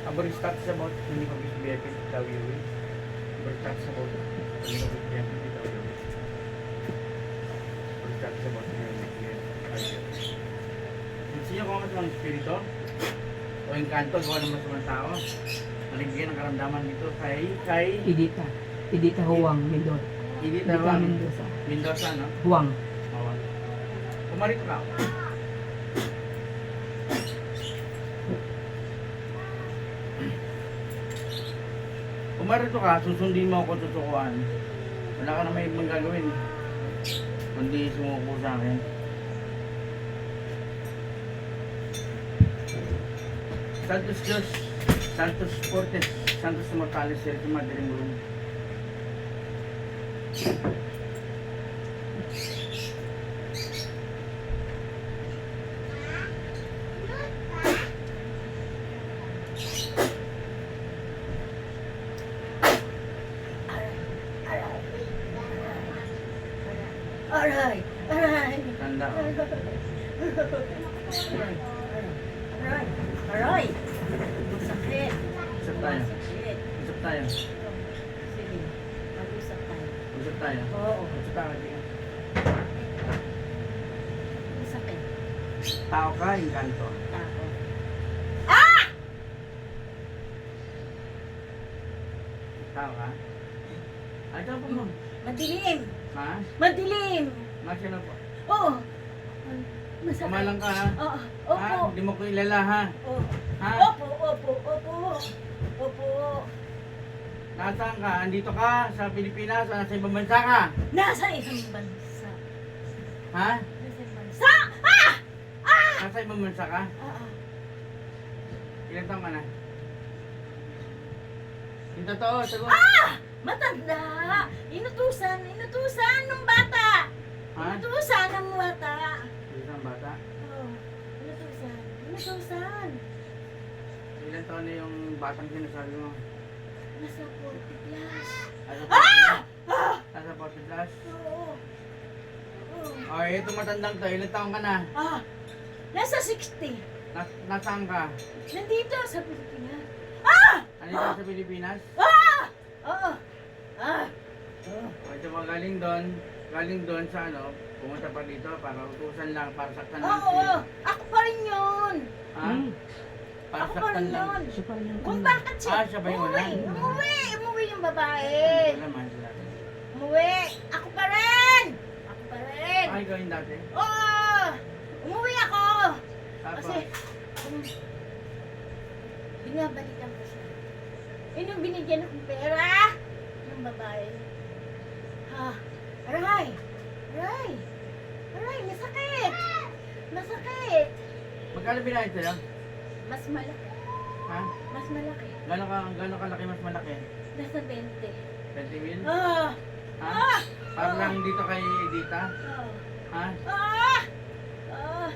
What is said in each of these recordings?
Average tax about minimum is VIP DWA. Average tax about minimum is VIP DWA. Average tax about minimum is VIP. Siya kung ano ang espiritu o yung kanto gawa ng masamang tao. Maligyan ang karamdaman dito kay Idita Huwang Mendoza. Idita Huwang Mendoza. Mendoza, no? Huwang. Huwang. Pumarito ka. Pumarito ka, susundin mo ako tutukuan. Wala ka na may ibang gagawin. Kundi sumuko sa akin. Santos Diyos, Santos Fortes, Santos Mortales, Sergio Madaling Room. Aray! Aray! Tanda ko. Aray! Aray! Sakit! Usap tayo. Sakit! Usap tayo. Sige, mag-usap tayo. Usap tayo. Oo. Usap tayo. Sakit. Tao ka, yung kanto. Tako. Tao ka. Ay, tao po mo. Madilim! Ha? Madilim! Masya na po. Oo! Masakit. Kumalang ka ha? Oo. Ha? Opo. Hindi mo ko ilala ha? Oo. Ha? Opo, opo, opo. Opo. Nasaan ka? Andito ka sa Pilipinas o nasa ibang bansa ka? Nasa isang bansa. Ha? Nasa isang bansa. Ah! Ah! Nasa ibang bansa ka? Ah! Ilan taong ka na? Yung totoo, sagot. Ah! Matanda! Inutusan ng bata! Ha? Inutusan ng bata! Isang bata. Oh, inutusan! Ilan taon na yung batang sinasabi mo? Nasa 40 plus. Nasa 40 Ah! Ah! Nasa 40 plus? Oo. Oo. Okay, itong matandang to, ilan taong ka na? Ah! Nasa 60. Nasaan ka? Nandito sa Pilipinas. Ah! Andito ka sa Pilipinas? Ah! Oo. Ah! Oh. O, ito ba galing doon sa ano, pumunta pa dito para utusan lang, para saktan lang Oo. Ako pa rin yun. Ha? Para Ako pa saktan rin lang. yun. Siya pa rin yung Kung bakit siya Ah, siya ba yung una? Umuwi yung babae. Wala man sila. Umuwi. Ako pa rin. Ako pa rin. Ay, gawin dati. Oo! Umuwi ako! Tapos, Kasi, binabalikan ko siya. Yun yung binigyan ng pera ng babae. Ha? Aray! Aray! Aray! Masakit! Masakit! magkano binayad sa'yo? Mas malaki. Ha? Mas malaki. Gano'ng kalaki mas malaki? Nasa 20. 20 mil? Ah! Ha? Ah! Para lang dito kay Edita? Ah! Ha? Ah! Ah!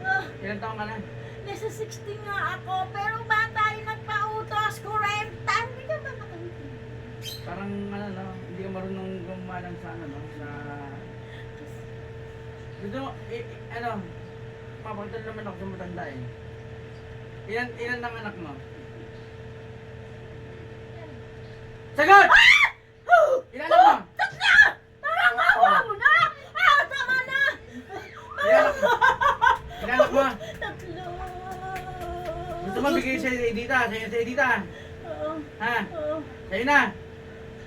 Ah! Ilan taong ka na? Nasa 60 nga ako, pero bata yung nagpautos, 40. Hindi ka ba nakaintindi? Parang ano no, hindi ka marunong gumalang sa ano no, sa... Dito, ano, mapagdal naman ako sa matanda eh. Ilan ang anak mo? Sagot! Ilan anak mo? Tatlo! Parang awa mo na! Ah, tama na! Ilan anak mo? Tatlo! Gusto mo bigay sa Edita, sa'yo sa Edita? Oo. Ha? Oo. Sa'yo na!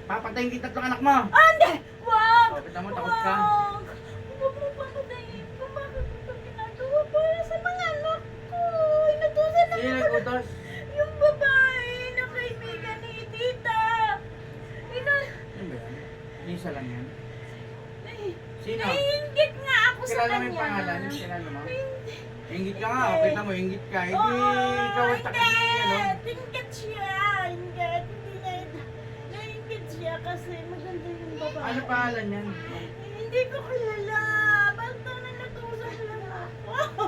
Papatayin kita tatlong anak mo! Ah, hindi! Wag! Oh, kita mo, takot ka. Wag! Huwag mo papatayin kung bakit ito ginagawa para sa mga anak ko. Inutusan ng Sino nag-utos? yung babae na kaibigan ni Tita. Ano ba yan? Lisa lang yan. Sino? Naiingit nga ako sa Kilala mo kanya. yung pangalan? Kilala mo? Hindi. Ingit ka nga, oh. Kita mo, ingit ka. Hindi, ikaw ang takas ano? Tingkat siya. Ingit. Hindi niya. Naingit siya kasi maganda yung babae. Ano pangalan yan? Hindi ko kilala. Basta na natusan lang ako.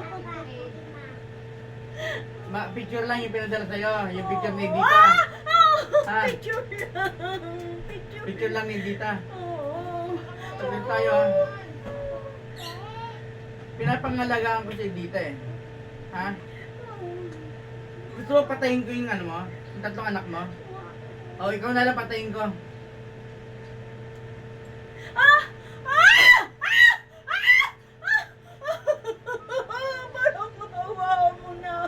Picture lang yung pinadala sa'yo. Yung picture ni Dita. Ah! Ha? Picture lang. Picture lang ni Dita. Oo. Sabi tayo. Pinapangalagaan ko si Dita eh. Ha? Gusto mo patayin ko yung ano mo? Yung tatlong anak mo? O, ikaw na lang patayin ko. Ah! Ah! Ah! Ah! Parang maawa mo na.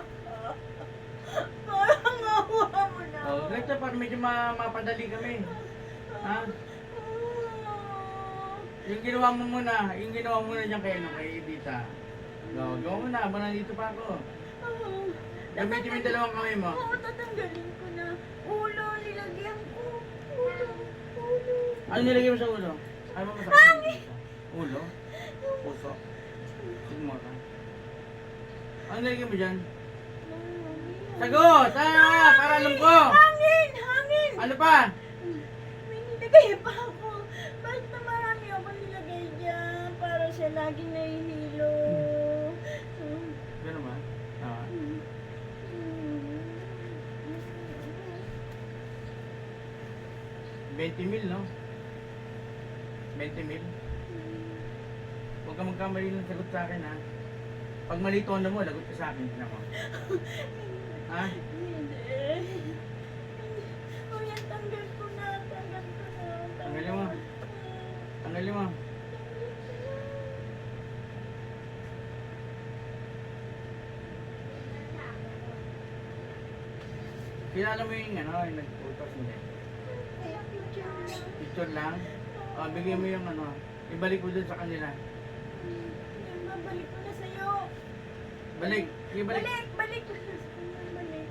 Parang maawa mo na. O, ganito para medyo mapadali kami. Ha? Yung ginawa mo muna dyan kay, ano, kay Edita. Gawa mo na, habang nandito pa ako. Gamitin mo yung dalawang kamay mo. Oo, tatanggalin ko na. Ulo, nilagyan ko. Ulo. Ano nilagay mo sa ulo? Ano mo masakit? Ulo? Puso? Sige mo ka. Ano nilagay mo dyan? Sagot! Para alam ko! Hangin! Hangin! Ano pa? May nilagay pa ako. Basta marami ako nilagay dyan para siya laging nahihilo. Gano'n ba? Ah. 20 mil, no? 20 mil? Huwag ka magkamali ng sagot sa akin, ha? Pag mali tono mo, lagot ka sa akin. Tignan mo. Ha? Hindi. O yan, tanggal ko na. Tanggalin mo. Tanggalin mo. Kilala mo yung ano, yung nag-utos, hindi? Picture lang? O, bigyan mo yung ano, ibalik mo dun sa kanila. Babalik ko na sa'yo. Balik! Sige, balik! Balik ko na sa'yo. Balik.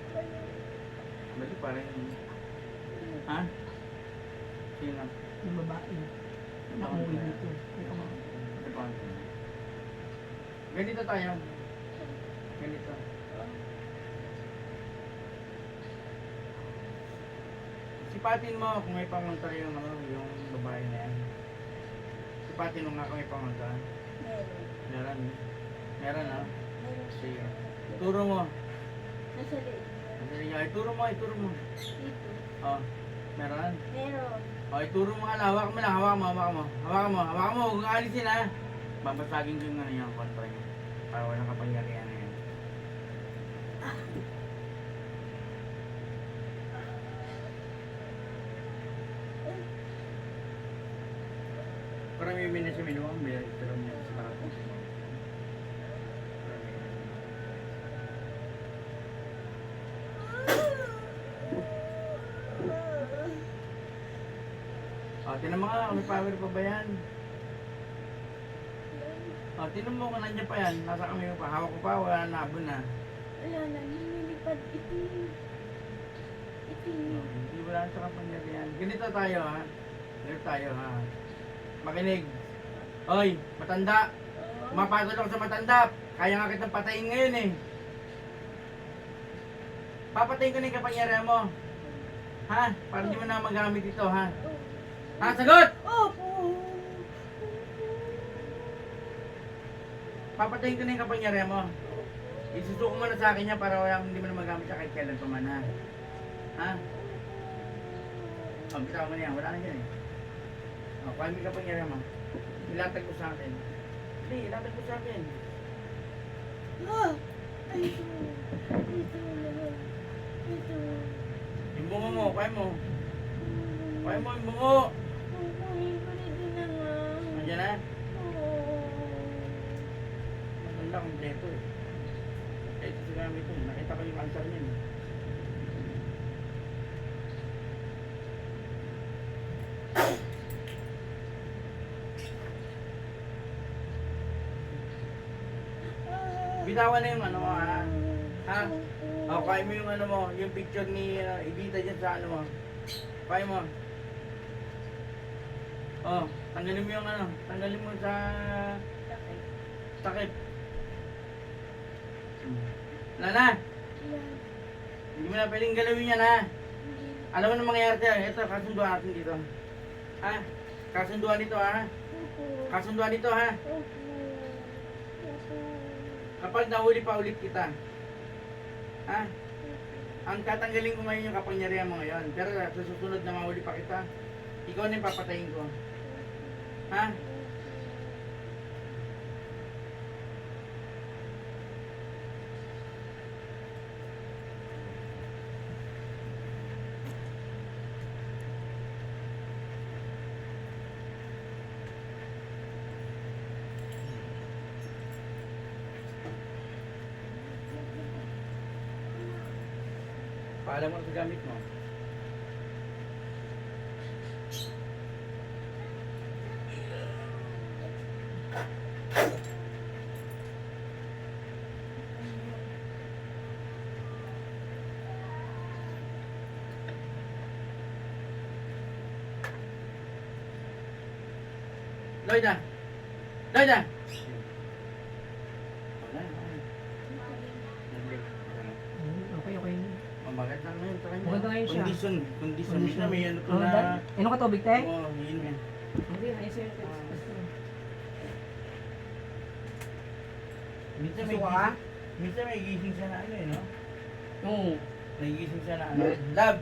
Balik para yung... Ha? Sino? Yung babae. Nakuwi dito. Ito pa. Ganito tayo. Ganito. Sipatin mo kung may pangunta yung, ano, yung babae na yan. Sipatin mo nga kung may pangunta. Meron. Meron, ha? Meron. Sige. Ituro mo. Nasa liit. Ituro mo. Dito. Oh, meron. Meron. Oh, ituro mo ka lang. Hawak mo lang. Hawakan mo. Huwag kang alisin, ha? Babasagin ko yung ano yung kontra niya. Para walang kapangyarihan na yan. Para may minus yung minuwa. May pero niya sa lahat. Tinan mo nga, may power pa ba yan? Tinan mo kung nandiyan pa yan. Nasa kami pa. Hawak ko pa, wala na, abon na. Wala na. Lumilipad. Itim. Hindi wala sa kapangyarihan. Ganito tayo, ha? Makinig. Oy, matanda. Mapagod ako sa matanda. Kaya nga kitang patayin ngayon, eh. Papatayin ko na yung kapangyarihan mo. Ha? Para hindi mo na magamit ito, ha? Ha, sagot! Opo. Papatayin ko na yung kapangyarihan mo. Isusuko mo na sa akin niya para wala, hindi mo na magamit siya kahit kailan pa man, ha? Ha? Bitaw mo na yan. Wala na dyan, eh. Kuha mo yung kapangyarihan mo. Ilatag mo sa akin. Hindi, ilatag mo sa akin. Ito. Yung bungo mo, kuha mo. Kuha mo yung bungo. Nandiyan na? Maganda kompleto, eh. Ito sa gamit ko. Nakita ko yung answer niya, eh. Bitawan na yung ano mo, ha? Ha? Kaya mo yung ano mo, yung picture ni Edita dyan sa ano mo. Kaya mo. Tanggalin mo yung ano, tanggalin mo sa takip. Lala, hindi mo na pwedeng galawin yan, ha? Alam mo na mangyayari tayo. Ito, kasunduan natin dito. Ha? Kasunduan dito, ha? Kasunduan dito, ha? Kapag nahuli pa ulit kita, ha? Ang tatanggalin ko ngayon yung kapangyarihan mo ngayon. Pero sa susunod na mahuli pa kita, ikaw na yung papatayin ko. Ha? Paalam mo na sa gamit mo. Lloyda! Lloyda! Wala, wala. Okay, okay. Mamagat lang ngayon sa kanya. Maganda ngayon siya. Condition. Condition na may ano to Oh, na... inom ka tubig, te? Oo, yun yan. Hindi, ayos yun. Minsan may Gusto ka? gising. Minsan may gising siya na ano eh, no? Oo. May gising siya na ano. Love!